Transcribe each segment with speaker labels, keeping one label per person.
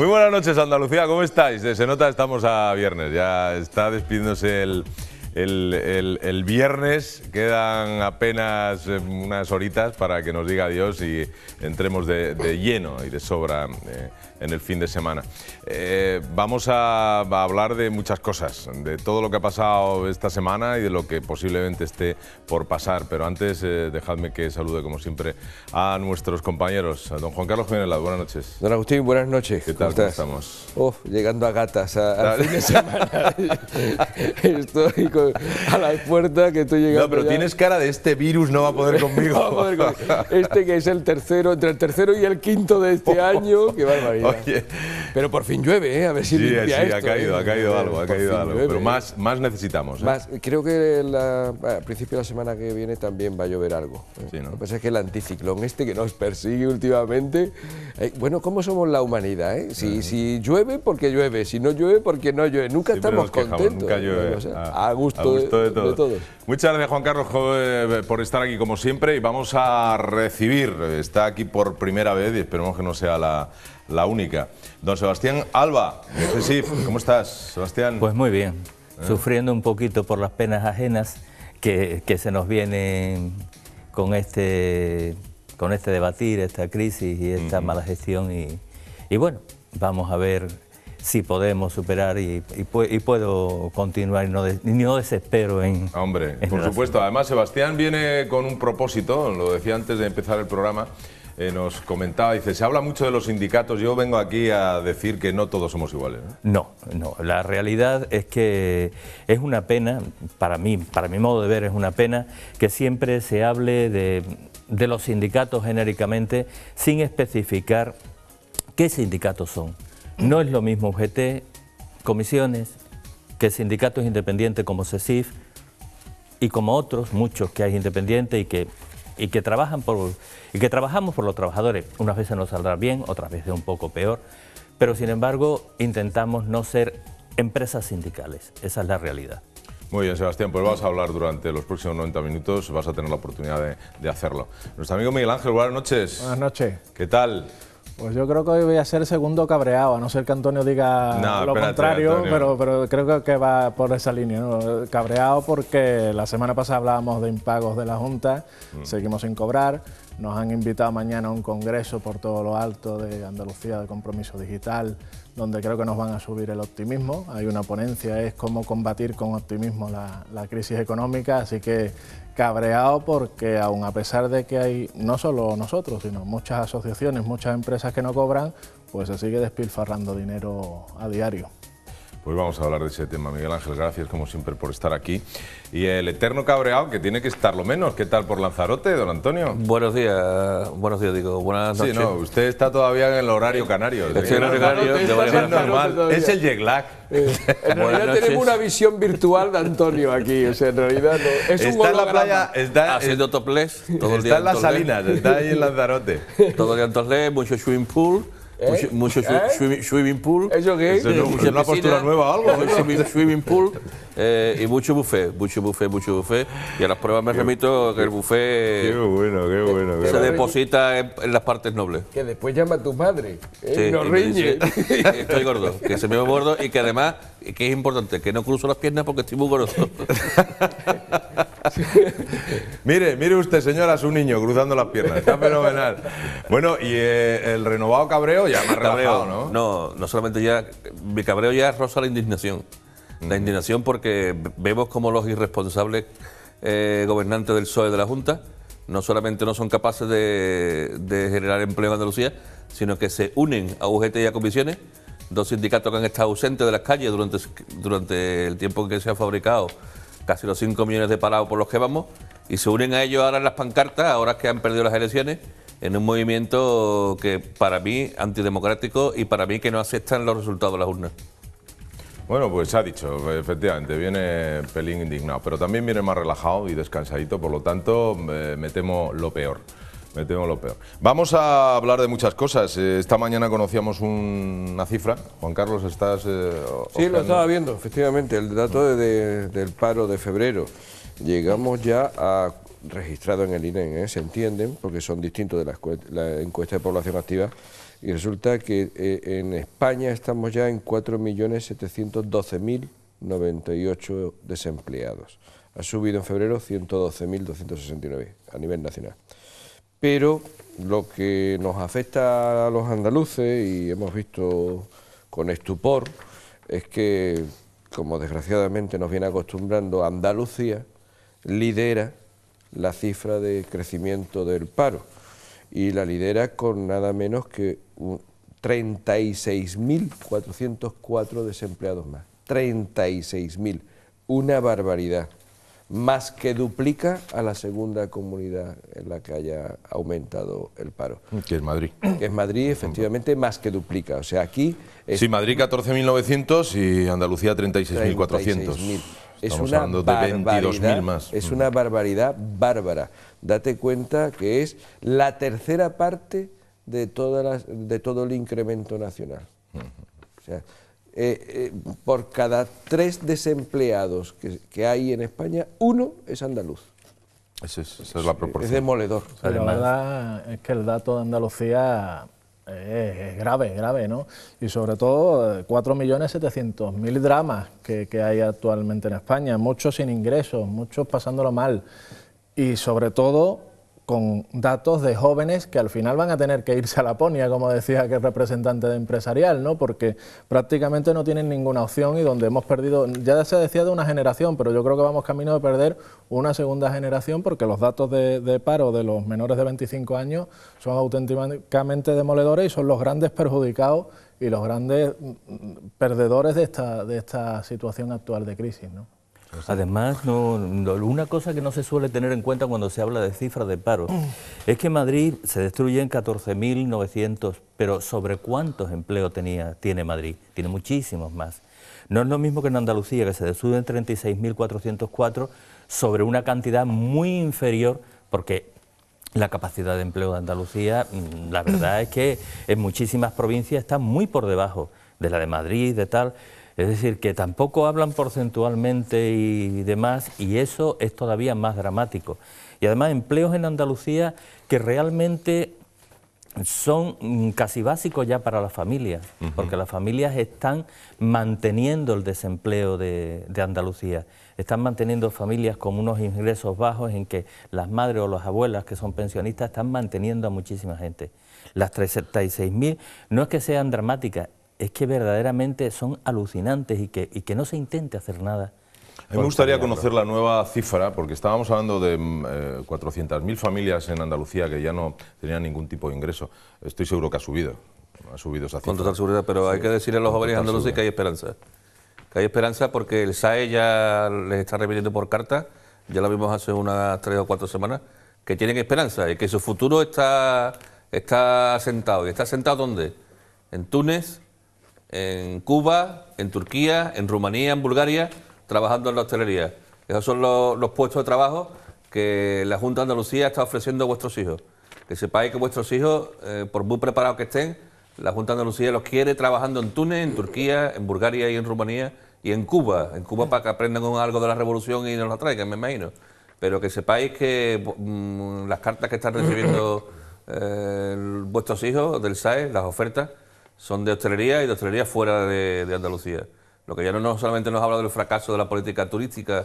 Speaker 1: Muy buenas noches, Andalucía, ¿cómo estáis? Se nota, estamos a viernes, ya está despidiéndose el viernes, quedan apenas unas horitas para que nos diga adiós y entremos de lleno y de sobra en el fin de semana. Vamos a hablar de muchas cosas, de todo lo que ha pasado esta semana y de lo que posiblemente esté por pasar, pero antes dejadme que salude como siempre a nuestros compañeros. Don Juan Carlos Jiménez, buenas noches.
Speaker 2: Don Agustín, buenas noches.
Speaker 1: ¿Qué tal? ¿Cómo estamos?
Speaker 2: Llegando a gatas al fin de semana. Estoy a la puerta que estoy llegando.
Speaker 1: No, pero ya tienes cara de este virus no va a poder conmigo.
Speaker 2: No va a poder conmigo. Este que es el tercero, entre el tercero y el quinto de este año, qué barbaridad. Oye. Pero por fin llueve, a ver si limpia esto.
Speaker 1: Ha caído algo, llueve, pero más necesitamos.
Speaker 2: Más, creo que a principio de la semana que viene también va a llover algo.
Speaker 1: Sí, ¿no?
Speaker 2: Lo que pasa es que el anticiclón este que nos persigue últimamente, bueno, ¿cómo somos la humanidad? Si llueve, porque llueve, si no llueve, porque no llueve. Nunca estamos contentos.
Speaker 1: Nunca llueve.
Speaker 2: A gusto de todos.
Speaker 1: Muchas gracias, Juan Carlos, por estar aquí como siempre, y vamos a recibir, está aquí por primera vez y esperemos que no sea la única, don Sebastián Alba, de CESIF. ¿Cómo estás, Sebastián?
Speaker 3: Pues muy bien, sufriendo un poquito por las penas ajenas que se nos vienen con este debatir, esta crisis y esta mala gestión y bueno, vamos a ver si podemos superar y puedo continuar y no desespero en...
Speaker 1: Hombre, por supuesto. Además, Sebastián viene con un propósito, lo decía antes de empezar el programa, nos comentaba, dice, se habla mucho de los sindicatos, yo vengo aquí a decir que no todos somos iguales. No,
Speaker 3: la realidad es que es una pena, para mi modo de ver es una pena que siempre se hable de los sindicatos genéricamente sin especificar qué sindicatos son. No es lo mismo UGT, comisiones, que sindicatos independientes como CESIF y como otros, muchos que hay independientes y que trabajamos por los trabajadores. Unas veces nos saldrá bien, otras veces un poco peor, pero sin embargo intentamos no ser empresas sindicales, esa es la realidad.
Speaker 1: Muy bien, Sebastián, pues vamos a hablar durante los próximos 90 minutos, vas a tener la oportunidad de hacerlo. Nuestro amigo Miguel Ángel, buenas noches.
Speaker 4: Buenas noches.
Speaker 1: ¿Qué tal?
Speaker 4: Pues yo creo que hoy voy a ser segundo cabreado, a no ser que Antonio diga lo contrario, pero creo que va por esa línea, ¿no? Cabreado porque la semana pasada hablábamos de impagos de la Junta, seguimos sin cobrar, nos han invitado mañana a un congreso por todo lo alto de Andalucía de Compromiso Digital, donde creo que nos van a subir el optimismo. Hay una ponencia, es cómo combatir con optimismo la crisis económica, así que cabreado porque aun a pesar de que hay no solo nosotros, sino muchas asociaciones, muchas empresas que no cobran, pues se sigue despilfarrando dinero a diario.
Speaker 1: Pues vamos a hablar de ese tema. Miguel Ángel, gracias como siempre por estar aquí. Y el eterno cabreado, que tiene que estar lo menos. ¿Qué tal por Lanzarote, don Antonio?
Speaker 5: Buenos días, digo, buenas noches.
Speaker 1: Sí, no, usted está todavía en el horario canario.
Speaker 5: Estoy en el horario canario,
Speaker 1: es normal, es el jet lag.
Speaker 2: En realidad tenemos una visión virtual de Antonio aquí, o sea, en realidad no, es un
Speaker 1: está en la playa, está
Speaker 5: haciendo topless todo el día.
Speaker 1: Está en las Salinas, está ahí en Lanzarote.
Speaker 5: Todo el día en topless, mucho swimming pool. Mucho swimming pool.
Speaker 2: ¿Eso qué es?
Speaker 1: ¿Es una postura nueva o algo?
Speaker 5: Swimming pool y mucho buffet. Y a las pruebas me remito que el buffet
Speaker 1: qué bueno,
Speaker 5: se deposita en las partes nobles.
Speaker 2: Que después llama a tu madre,
Speaker 5: sí,
Speaker 2: nos riñe.
Speaker 5: Estoy gordo, que se me ve gordo y que además, que es importante, que no cruzo las piernas porque estoy muy gordo.
Speaker 1: Mire usted, señora, a su niño cruzando las piernas, está fenomenal. Bueno, y el renovado cabreo ya más relajado, ¿no?
Speaker 5: No solamente ya, mi cabreo ya roza la indignación. La indignación porque vemos como los irresponsables gobernantes del PSOE de la Junta no solamente no son capaces de generar empleo en Andalucía, sino que se unen a UGT y a comisiones, dos sindicatos que han estado ausentes de las calles durante el tiempo en que se han fabricado casi los 5 millones de parados por los que vamos, y se unen a ellos ahora en las pancartas, ahora que han perdido las elecciones, en un movimiento que para mí antidemocrático y para mí que no aceptan los resultados de las urnas.
Speaker 1: Bueno, pues se ha dicho, efectivamente, viene pelín indignado, pero también viene más relajado y descansadito, por lo tanto me temo lo peor. Vamos a hablar de muchas cosas. Esta mañana conocíamos una cifra. Juan Carlos, ¿estás
Speaker 2: Sí, lo estaba viendo, efectivamente, el dato del paro de febrero. Llegamos ya a, registrado en el INE, se entienden, porque son distintos de la encuesta de población activa, y resulta que en España estamos ya en 4.712.098 desempleados. Ha subido en febrero 112.269 a nivel nacional. Pero lo que nos afecta a los andaluces, y hemos visto con estupor, es que, como desgraciadamente nos viene acostumbrando, Andalucía lidera la cifra de crecimiento del paro, y la lidera con nada menos que 36.404 desempleados más. 36.000, una barbaridad. Más que duplica a la segunda comunidad en la que haya aumentado el paro.
Speaker 1: Que es Madrid.
Speaker 2: Que es Madrid, efectivamente, más que duplica. O sea, aquí...
Speaker 1: Sí, Madrid 14.900 y Andalucía 36.400. Estamos hablando de 22.000 más.
Speaker 2: Es una barbaridad bárbara. Date cuenta que es la tercera parte de todo el incremento nacional. O sea, por cada 3 desempleados que hay en España, 1 es andaluz.
Speaker 1: Esa es la proporción.
Speaker 2: Es demoledor.
Speaker 4: Pero la verdad es que el dato de Andalucía es grave, ¿no? Y sobre todo 4.700.000 dramas que hay actualmente en España, muchos sin ingresos, muchos pasándolo mal, y sobre todo con datos de jóvenes que al final van a tener que irse a Laponia, como decía aquel representante de empresarial, ¿no? Porque prácticamente no tienen ninguna opción, y donde hemos perdido, ya se decía de una generación, pero yo creo que vamos camino de perder una segunda generación, porque los datos de paro de los menores de 25 años son auténticamente demoledores y son los grandes perjudicados y los grandes perdedores de esta situación actual de crisis, ¿no?
Speaker 3: Además, una cosa que no se suele tener en cuenta cuando se habla de cifras de paro es que Madrid se destruye en 14.900, pero ¿sobre cuántos empleos tiene Madrid? Tiene muchísimos más. No es lo mismo que en Andalucía, que se destruye en 36.404, sobre una cantidad muy inferior, porque la capacidad de empleo de Andalucía, la verdad es que en muchísimas provincias está muy por debajo de la de Madrid, de tal. Es decir, que tampoco hablan porcentualmente y demás, y eso es todavía más dramático. Y además empleos en Andalucía que realmente son casi básicos ya para las familias, porque las familias están manteniendo el desempleo de Andalucía. Están manteniendo familias con unos ingresos bajos en que las madres o las abuelas que son pensionistas están manteniendo a muchísima gente. Las 36.000 no es que sean dramáticas, es que verdaderamente son alucinantes y que no se intente hacer nada.
Speaker 1: A mí me gustaría conocer la nueva cifra, porque estábamos hablando de 400.000 familias en Andalucía que ya no tenían ningún tipo de ingreso. Estoy seguro que ha subido esa cifra.
Speaker 5: Con total seguridad, pero hay que decirle a los jóvenes andaluces que hay esperanza. Que hay esperanza porque el SAE ya les está repitiendo por carta, ya lo vimos hace unas 3 o 4 semanas, que tienen esperanza y que su futuro está asentado. ¿Y está asentado dónde? En Túnez, en Cuba, en Turquía, en Rumanía, en Bulgaria, trabajando en la hostelería. Esos son los puestos de trabajo que la Junta de Andalucía está ofreciendo a vuestros hijos. Que sepáis que vuestros hijos, por muy preparados que estén, la Junta de Andalucía los quiere trabajando en Túnez, en Turquía, en Bulgaria y en Rumanía y en Cuba para que aprendan algo de la revolución y nos la traigan, me imagino. Pero que sepáis que las cartas que están recibiendo vuestros hijos del SAE, las ofertas, son de hostelería y de hostelería fuera de Andalucía. Lo que ya no solamente nos habla del fracaso de la política turística,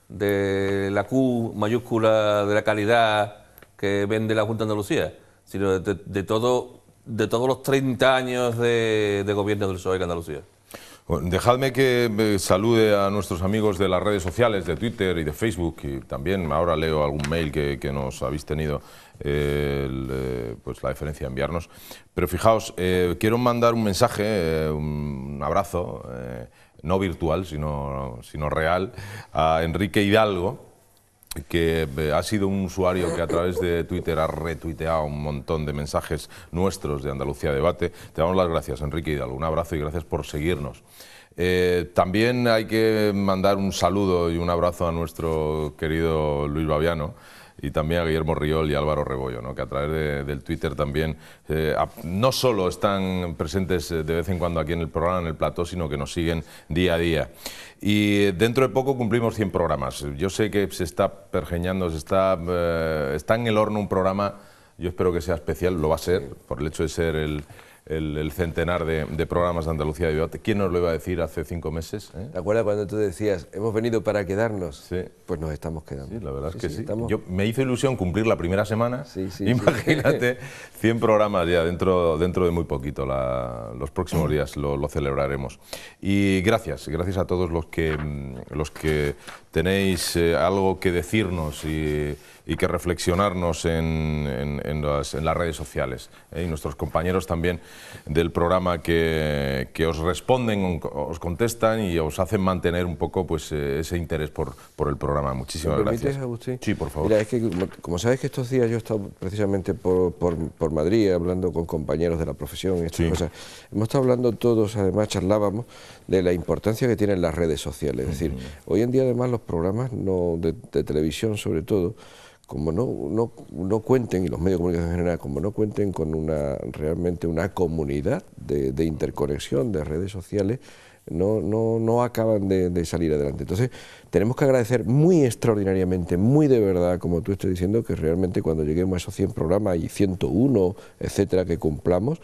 Speaker 5: de la Q mayúscula de la calidad que vende la Junta de Andalucía, sino de todos los 30 años de gobierno del PSOE en Andalucía.
Speaker 1: Bueno, dejadme que salude a nuestros amigos de las redes sociales, de Twitter y de Facebook, y también ahora leo algún mail que nos habéis tenido pues la deferencia de enviarnos. Pero fijaos, quiero mandar un mensaje, un abrazo, no virtual, sino real, a Enrique Hidalgo, que ha sido un usuario que a través de Twitter ha retuiteado un montón de mensajes nuestros de Andalucía Debate. Te damos las gracias, Enrique Hidalgo, un abrazo y gracias por seguirnos. También hay que mandar un saludo y un abrazo a nuestro querido Luis Baviano, y también a Guillermo Riol y Álvaro Rebollo, ¿no? Que a través del Twitter también no solo están presentes de vez en cuando aquí en el programa, en el plató, sino que nos siguen día a día. Y dentro de poco cumplimos 100 programas. Yo sé que se está pergeñando, está en el horno un programa, yo espero que sea especial, lo va a ser, por el hecho de ser el el centenar de programas de Andalucía de Debate. ¿Quién nos lo iba a decir hace 5 meses?
Speaker 2: ¿Te acuerdas cuando tú decías, hemos venido para quedarnos?
Speaker 1: Sí.
Speaker 2: Pues nos estamos quedando.
Speaker 1: Sí, la verdad es que sí.
Speaker 2: Estamos...
Speaker 1: Me hizo ilusión cumplir la primera semana. Imagínate, 100 programas ya dentro de muy poquito. Los próximos días lo celebraremos. Y gracias a todos los que tenéis algo que decirnos y que reflexionarnos en las redes sociales. Y nuestros compañeros también del programa que os responden, os contestan y os hacen mantener un poco pues, ese interés por el programa. Muchísimas gracias.
Speaker 2: Agustín?
Speaker 1: Sí, por favor.
Speaker 2: Mira, es que como sabes que estos días yo he estado precisamente por Madrid hablando con compañeros de la profesión y estas cosas, hemos estado hablando todos, además charlábamos de la importancia que tienen las redes sociales. Es decir, hoy en día además los programas de televisión sobre todo, como no cuenten, y los medios de comunicación en general, como no cuenten con realmente una comunidad de interconexión de redes sociales, no acaban de salir adelante. Entonces, tenemos que agradecer muy extraordinariamente, muy de verdad, como tú estás diciendo, que realmente cuando lleguemos a esos 100 programas y 101, etcétera, que cumplamos,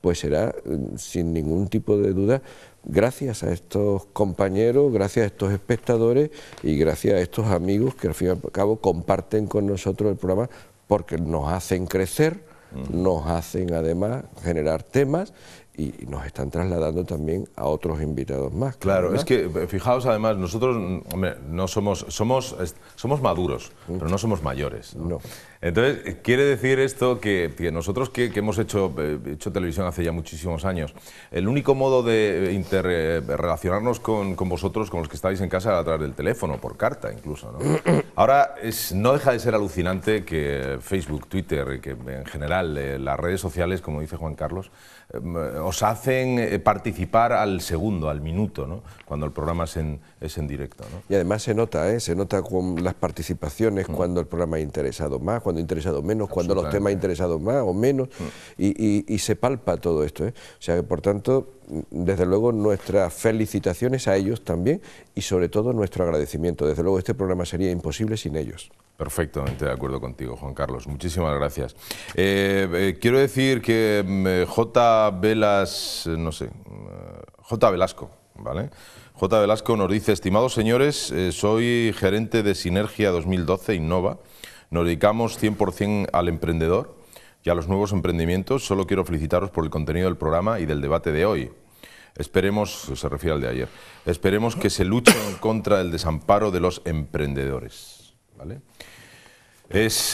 Speaker 2: pues será, sin ningún tipo de duda, gracias a estos compañeros, gracias a estos espectadores y gracias a estos amigos que al fin y al cabo comparten con nosotros el programa, porque nos hacen crecer, nos hacen además generar temas y nos están trasladando también a otros invitados más.
Speaker 1: Claro, es que fijaos además, nosotros hombre, no somos maduros, pero no somos mayores, ¿no? Entonces, quiere decir esto que nosotros que hemos hecho televisión hace ya muchísimos años, el único modo de relacionarnos con vosotros, con los que estáis en casa, a través del teléfono, por carta incluso, ¿no? Ahora, no deja de ser alucinante que Facebook, Twitter, que en general las redes sociales, como dice Juan Carlos, os hacen participar al segundo, al minuto, ¿no? Cuando el programa es en directo, ¿no?
Speaker 2: Y además se nota con las participaciones cuando el programa ha interesado más, cuando ha interesado menos, cuando los temas han interesado más o menos, y se palpa todo esto, ¿eh? O sea que, por tanto, desde luego nuestras felicitaciones a ellos también y sobre todo nuestro agradecimiento. Desde luego este programa sería imposible sin ellos.
Speaker 1: Perfectamente de acuerdo contigo, Juan Carlos. Muchísimas gracias. Quiero decir que J. Velasco, ¿vale? J. Velasco nos dice: estimados señores, soy gerente de Sinergia 2012 Innova. Nos dedicamos 100% al emprendedor y a los nuevos emprendimientos. Solo quiero felicitaros por el contenido del programa y del debate de hoy. Esperemos, se refiere al de ayer, esperemos que se luche en contra del desamparo de los emprendedores, ¿vale?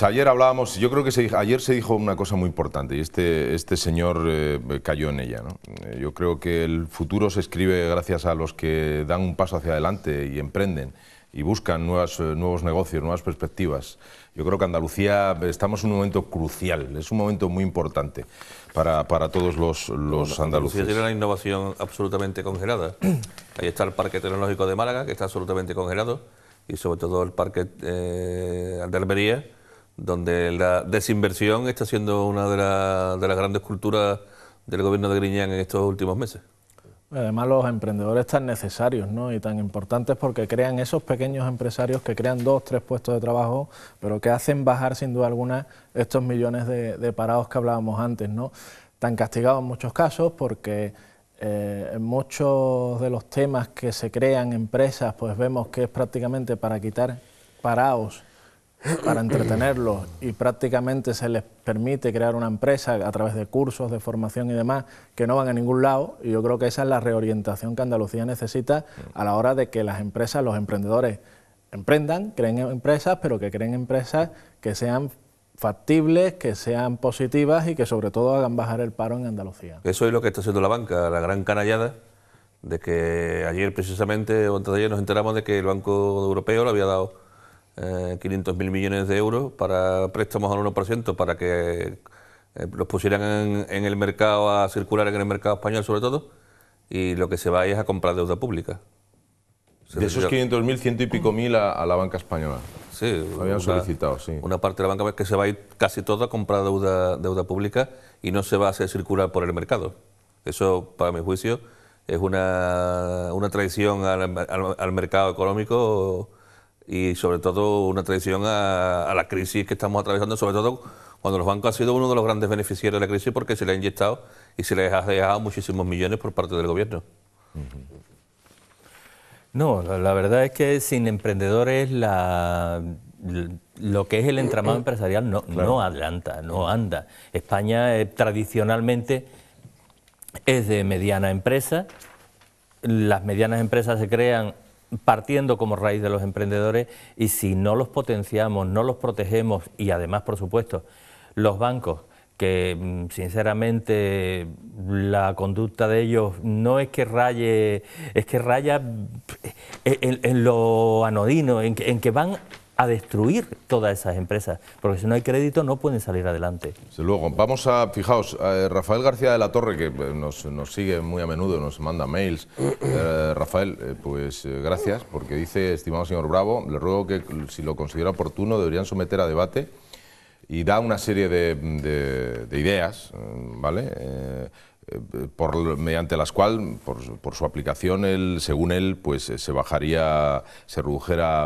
Speaker 1: Ayer hablábamos, yo creo que ayer se dijo una cosa muy importante y este señor cayó en ella, ¿no? Yo creo que el futuro se escribe gracias a los que dan un paso hacia adelante y emprenden y buscan nuevos negocios, nuevas perspectivas. Yo creo que Andalucía estamos en un momento crucial, es un momento muy importante para todos los andaluces.
Speaker 5: Andalucía tiene una innovación absolutamente congelada. Ahí está el Parque Tecnológico de Málaga, que está absolutamente congelado, y sobre todo el Parque de Almería, donde la desinversión está siendo una de las grandes culturas del gobierno de Griñán en estos últimos meses.
Speaker 4: Además, los emprendedores tan necesarios, ¿no? Y tan importantes porque crean esos pequeños empresarios que crean 2 o 3 puestos de trabajo, pero que hacen bajar sin duda alguna estos millones de parados que hablábamos antes, ¿no? Tan castigados en muchos casos porque en muchos de los temas que se crean empresas, pues vemos que es prácticamente para quitar parados, para entretenerlos, y prácticamente se les permite crear una empresa a través de cursos, de formación y demás, que no van a ningún lado, y yo creo que esa es la reorientación que Andalucía necesita a la hora de que las empresas, los emprendedores, emprendan, creen empresas, pero que creen empresas que sean factibles, que sean positivas y que sobre todo hagan bajar el paro en Andalucía.
Speaker 5: Eso es lo que está haciendo la banca, la gran canallada, de que ayer precisamente, o antes de ayer, nos enteramos de que el Banco Europeo le había dado 500.000 millones de euros para préstamos al 1% para que los pusieran en el mercado, a circular en el mercado español sobre todo, y lo que se va es a comprar deuda pública.
Speaker 1: De esos 500.000, 100 y pico mil a la banca española.
Speaker 5: Sí,
Speaker 1: habían solicitado, sí.
Speaker 5: Una parte de la banca es que se va a ir casi toda a comprar deuda pública y no se va a hacer circular por el mercado. Eso, para mi juicio, es una traición al mercado económico y sobre todo una traición a la crisis que estamos atravesando, sobre todo cuando los bancos han sido uno de los grandes beneficiarios de la crisis porque se les ha inyectado y se les ha dejado muchísimos millones por parte del gobierno.
Speaker 3: No, la verdad es que sin emprendedores lo que es el entramado empresarial no adelanta, no anda. España tradicionalmente es de mediana empresa, las medianas empresas se crean partiendo como raíz de los emprendedores y si no los potenciamos, no los protegemos y además, por supuesto, los bancos, que sinceramente la conducta de ellos no es que raye, es que raya en lo anodino, en que van a destruir todas esas empresas, porque si no hay crédito no pueden salir adelante.
Speaker 1: Desde luego. Vamos a, fijaos, Rafael García de la Torre, que nos sigue muy a menudo, nos manda mails. Rafael, pues gracias, porque dice, estimado señor Bravo, le ruego que si lo considera oportuno deberían someter a debate, y da una serie de ideas, ¿vale? Mediante las cuales, por su aplicación, según él, pues se redujera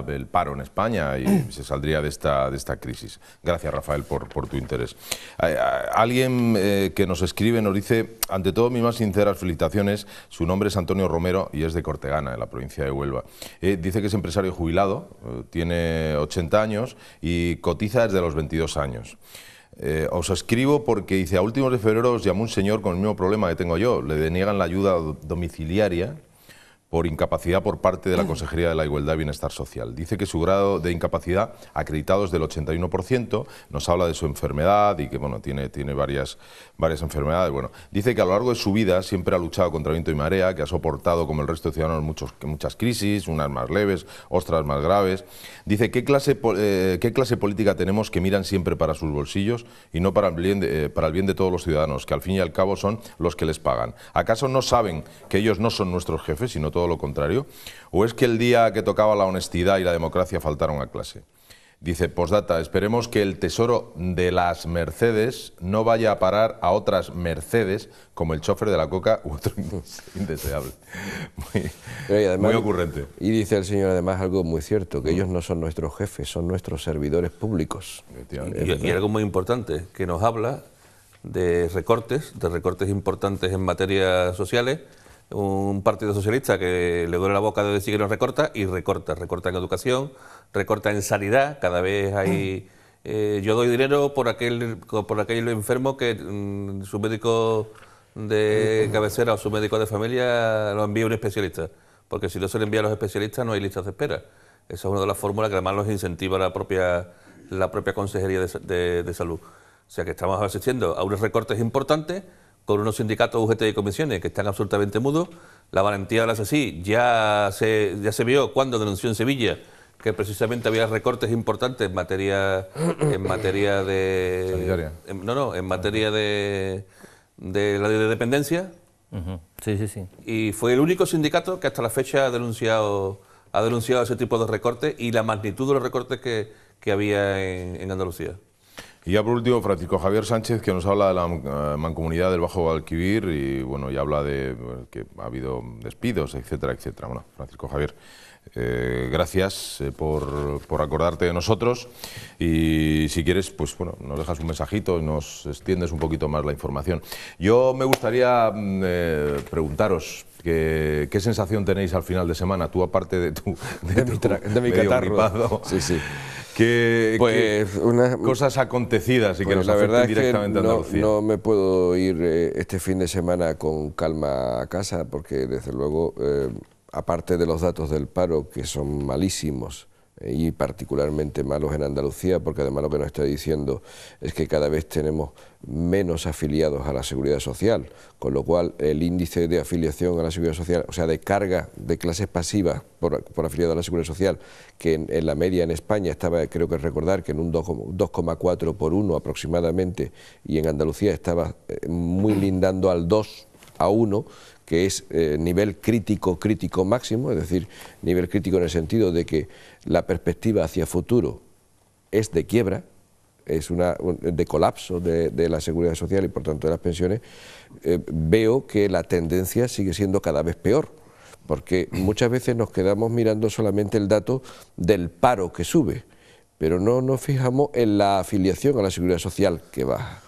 Speaker 1: el paro en España y se saldría de esta crisis. Gracias, Rafael, por tu interés. Alguien que nos escribe nos dice, ante todo, mis más sinceras felicitaciones, su nombre es Antonio Romero y es de Cortegana, en la provincia de Huelva. Dice que es empresario jubilado, tiene 80 años y cotiza desde los 22 años. Os escribo porque dice, a últimos de febrero os llamó un señor con el mismo problema que tengo yo, le deniegan la ayuda domiciliaria por incapacidad por parte de la Consejería de la Igualdad y Bienestar Social. Dice que su grado de incapacidad acreditado es del 81%, nos habla de su enfermedad y que bueno, tiene varias enfermedades. Bueno, dice que a lo largo de su vida siempre ha luchado contra viento y marea, que ha soportado como el resto de ciudadanos muchas crisis, unas más leves, otras más graves. Dice, ¿qué clase política tenemos que miran siempre para sus bolsillos y no para el bien de todos los ciudadanos, que al fin y al cabo son los que les pagan? ¿Acaso no saben que ellos no son nuestros jefes, sino todo lo contrario? ¿O es que el día que tocaba la honestidad y la democracia faltaron a clase? Dice, postdata, esperemos que el tesoro de las Mercedes no vaya a parar a otras Mercedes como el chofer de la coca u otro indeseable. Muy ocurrente.
Speaker 2: Y dice el señor además algo muy cierto, que ellos no son nuestros jefes, son nuestros servidores públicos.
Speaker 5: Y algo muy importante, que nos habla de recortes importantes en materias sociales. Un partido socialista que le duele la boca de decir que nos recorta y recorta en educación, recorta en sanidad, cada vez hay... yo doy dinero por aquel enfermo que su médico de cabecera o su médico de familia lo envía a un especialista, porque si no se le envía a los especialistas no hay listas de espera. Esa es una de las fórmulas que además los incentiva la propia Consejería de Salud. O sea que estamos asistiendo a unos recortes importantes con unos sindicatos UGT y comisiones que están absolutamente mudos. La valentía de la CSI ya se vio cuando denunció en Sevilla que precisamente había recortes importantes en materia de...
Speaker 1: Sanitaria.
Speaker 5: En materia de la dependencia.
Speaker 3: Sí.
Speaker 5: Y fue el único sindicato que hasta la fecha ha denunciado ese tipo de recortes y la magnitud de los recortes que había en Andalucía.
Speaker 1: Y ya por último, Francisco Javier Sánchez, que nos habla de la mancomunidad del Bajo Guadalquivir y bueno, ya habla de que ha habido despidos, etcétera, etcétera. Bueno, Francisco Javier, gracias por acordarte de nosotros y si quieres, pues bueno, nos dejas un mensajito y nos extiendes un poquito más la información. Yo me gustaría preguntaros qué sensación tenéis al final de semana, tú aparte de mi catarro.
Speaker 2: Sí.
Speaker 1: Cosas acontecidas y que nos afecten directamente a Andalucía.
Speaker 2: No me puedo ir este fin de semana con calma a casa porque desde luego, aparte de los datos del paro que son malísimos y particularmente malos en Andalucía, porque además lo que nos está diciendo es que cada vez tenemos menos afiliados a la Seguridad Social, con lo cual el índice de afiliación a la Seguridad Social, o sea, de carga de clases pasivas por afiliado a la Seguridad Social, que en la media en España estaba, creo que recordar, que en un 2,4 por 1 aproximadamente, y en Andalucía estaba muy lindando al 2 a 1, que es nivel crítico máximo, es decir, nivel crítico en el sentido de que la perspectiva hacia futuro es de quiebra, es de colapso de la seguridad social y por tanto de las pensiones. Veo que la tendencia sigue siendo cada vez peor, porque muchas veces nos quedamos mirando solamente el dato del paro que sube, pero no nos fijamos en la afiliación a la Seguridad Social, que baja.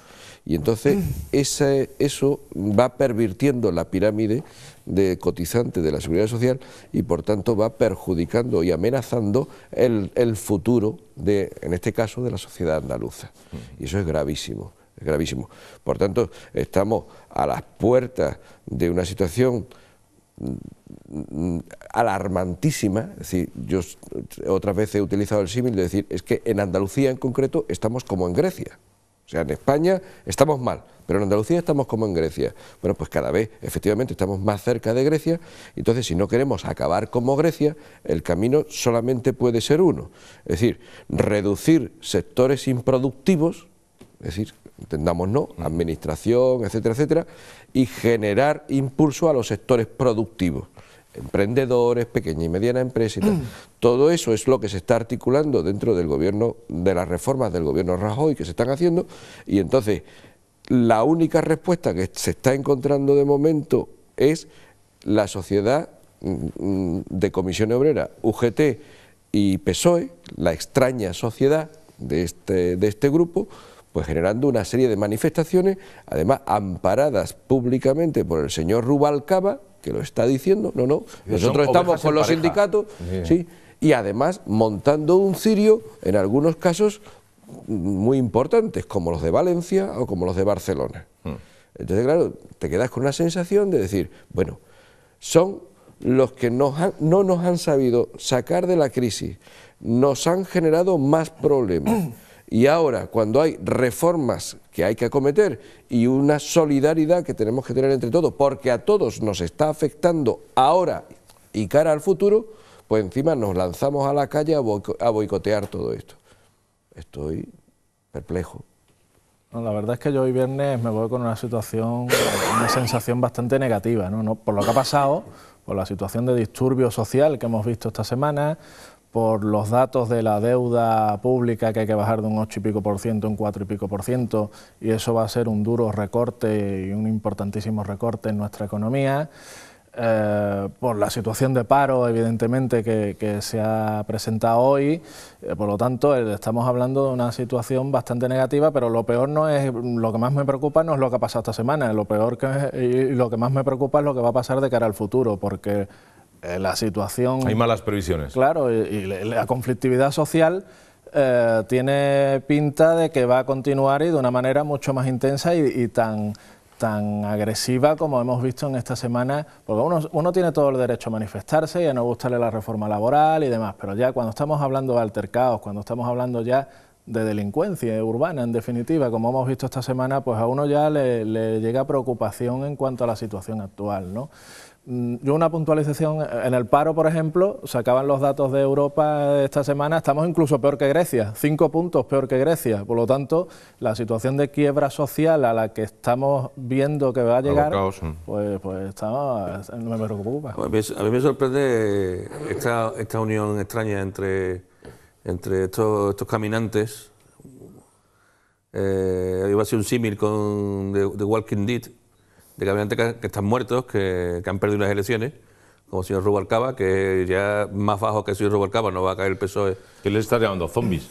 Speaker 2: Y entonces eso va pervirtiendo la pirámide de cotizantes de la Seguridad Social y por tanto va perjudicando y amenazando el futuro, en este caso, de la sociedad andaluza. Y eso es gravísimo, es gravísimo. Por tanto, estamos a las puertas de una situación alarmantísima. Es decir, yo otras veces he utilizado el símil de decir, es que en Andalucía en concreto estamos como en Grecia. O sea, en España estamos mal, pero en Andalucía estamos como en Grecia. Bueno, pues cada vez efectivamente estamos más cerca de Grecia, entonces si no queremos acabar como Grecia, el camino solamente puede ser uno. Es decir, reducir sectores improductivos, es decir, entendámonos, administración, etcétera, etcétera, y generar impulso a los sectores productivos. Emprendedores, pequeña y mediana empresa y tal. Todo eso es lo que se está articulando dentro del gobierno, de las reformas del gobierno Rajoy que se están haciendo, y entonces la única respuesta que se está encontrando de momento es la sociedad de Comisión Obrera, UGT y PSOE, la extraña sociedad de este grupo, pues generando una serie de manifestaciones, además amparadas públicamente por el señor Rubalcaba, que lo está diciendo, nosotros estamos con los sindicatos, sí, y además montando un cirio en algunos casos muy importantes, como los de Valencia o como los de Barcelona. Entonces, claro, te quedas con una sensación de decir, bueno, son los que no nos han sabido sacar de la crisis, nos han generado más problemas. Y ahora, cuando hay reformas que hay que acometer y una solidaridad que tenemos que tener entre todos, porque a todos nos está afectando ahora y cara al futuro, pues encima nos lanzamos a la calle a boicotear todo esto. Estoy perplejo.
Speaker 4: No, la verdad es que yo hoy viernes me voy con una situación, una sensación bastante negativa, ¿no? Por lo que ha pasado, por la situación de disturbio social que hemos visto esta semana, por los datos de la deuda pública que hay que bajar de un 8 y pico por ciento, un 4 y pico por ciento, y eso va a ser un duro recorte y un importantísimo recorte en nuestra economía, por la situación de paro, evidentemente, que se ha presentado hoy. Por lo tanto, estamos hablando de una situación bastante negativa, pero lo peor no es, lo que más me preocupa no es lo que ha pasado esta semana, lo que más me preocupa es lo que va a pasar de cara al futuro, porque la situación...
Speaker 1: Hay malas previsiones.
Speaker 4: Claro, y la conflictividad social tiene pinta de que va a continuar y de una manera mucho más intensa y tan agresiva como hemos visto en esta semana, porque uno tiene todo el derecho a manifestarse y a no gustarle la reforma laboral y demás, pero ya cuando estamos hablando de altercados, cuando estamos hablando ya de delincuencia urbana, en definitiva, como hemos visto esta semana, pues a uno ya le llega preocupación en cuanto a la situación actual, ¿no? Yo una puntualización, en el paro, por ejemplo, sacaban los datos de Europa esta semana, estamos incluso peor que Grecia, 5 puntos peor que Grecia, por lo tanto, la situación de quiebra social a la que estamos viendo que va a llegar, pues me preocupa.
Speaker 5: A mí me sorprende esta unión extraña entre estos caminantes. Iba a ser un símil con The Walking Dead, de caminantes que están muertos, que han perdido las elecciones, como el señor Rubalcaba, que ya más bajo que el señor Rubalcaba no va a caer el PSOE.
Speaker 1: ¿Qué les está llamando? ¿Zombies?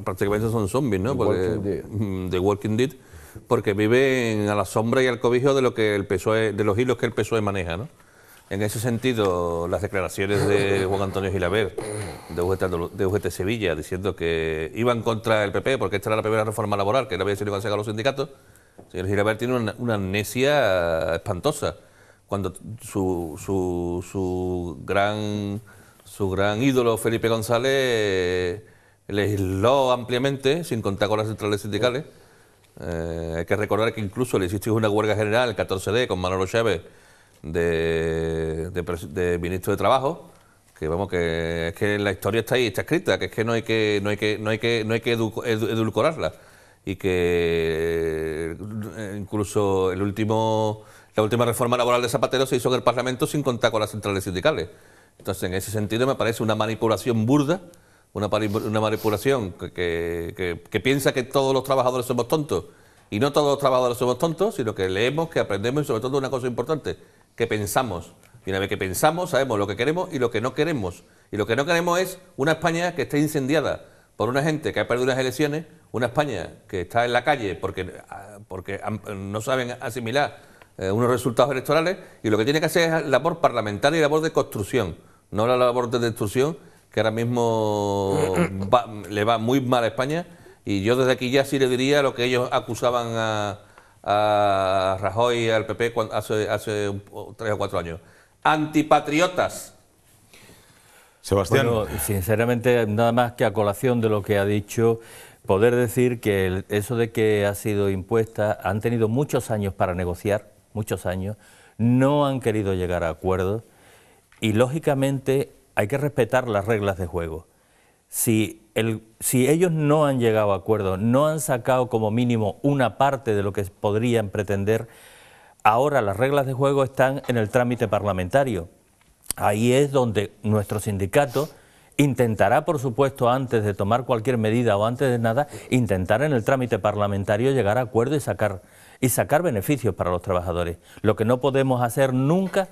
Speaker 5: Prácticamente son zombies, ¿no? The Walking Dead, porque viven a la sombra y al cobijo de lo que el PSOE, de los hilos que el PSOE maneja, ¿no? En ese sentido, las declaraciones de Juan Antonio Gilabert, de UGT Sevilla, diciendo que iban contra el PP porque esta era la primera reforma laboral que no había sido consejero a los sindicatos. El señor Gilabert tiene una amnesia espantosa, cuando su gran ídolo Felipe González legisló ampliamente, sin contar con las centrales sindicales. Hay que recordar que incluso le existió una huelga general, el 14D, con Manolo Chávez, de ministro de Trabajo, que vamos, que es que la historia está ahí, está escrita, que es que no hay que edulcorarla, y que incluso la última reforma laboral de Zapatero se hizo en el Parlamento sin contar con las centrales sindicales. Entonces, en ese sentido me parece una manipulación burda, una manipulación que piensa que todos los trabajadores somos tontos, y no todos los trabajadores somos tontos, sino que leemos, que aprendemos y sobre todo una cosa importante, que pensamos. Y una vez que pensamos, sabemos lo que queremos y lo que no queremos. Y lo que no queremos es una España que esté incendiada por una gente que ha perdido unas elecciones, una España que está en la calle porque no saben asimilar unos resultados electorales, y lo que tiene que hacer es labor parlamentaria y labor de construcción, no la labor de destrucción, que ahora mismo le va muy mal a España. Y yo desde aquí ya sí le diría lo que ellos acusaban a Rajoy y al PP hace 3 o 4 años. Antipatriotas.
Speaker 1: Sebastián.
Speaker 3: Bueno, sinceramente, nada más que a colación de lo que ha dicho, poder decir que eso de que ha sido impuesta, han tenido muchos años para negociar, muchos años, no han querido llegar a acuerdos y, lógicamente, hay que respetar las reglas de juego. Si ellos no han llegado a acuerdos, no han sacado como mínimo una parte de lo que podrían pretender, ahora las reglas de juego están en el trámite parlamentario. Ahí es donde nuestro sindicato intentará, por supuesto, antes de tomar cualquier medida o antes de nada, intentar en el trámite parlamentario llegar a acuerdo y sacar beneficios para los trabajadores. Lo que no podemos hacer nunca,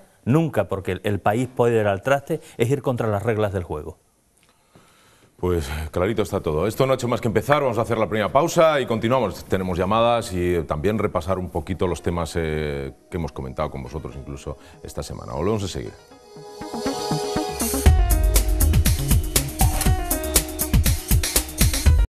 Speaker 3: porque el país puede ir al traste, es ir contra las reglas del juego.
Speaker 1: Pues clarito está todo. Esto no ha hecho más que empezar, vamos a hacer la primera pausa y continuamos. Tenemos llamadas y también repasar un poquito los temas que hemos comentado con vosotros incluso esta semana. Volvemos a seguir.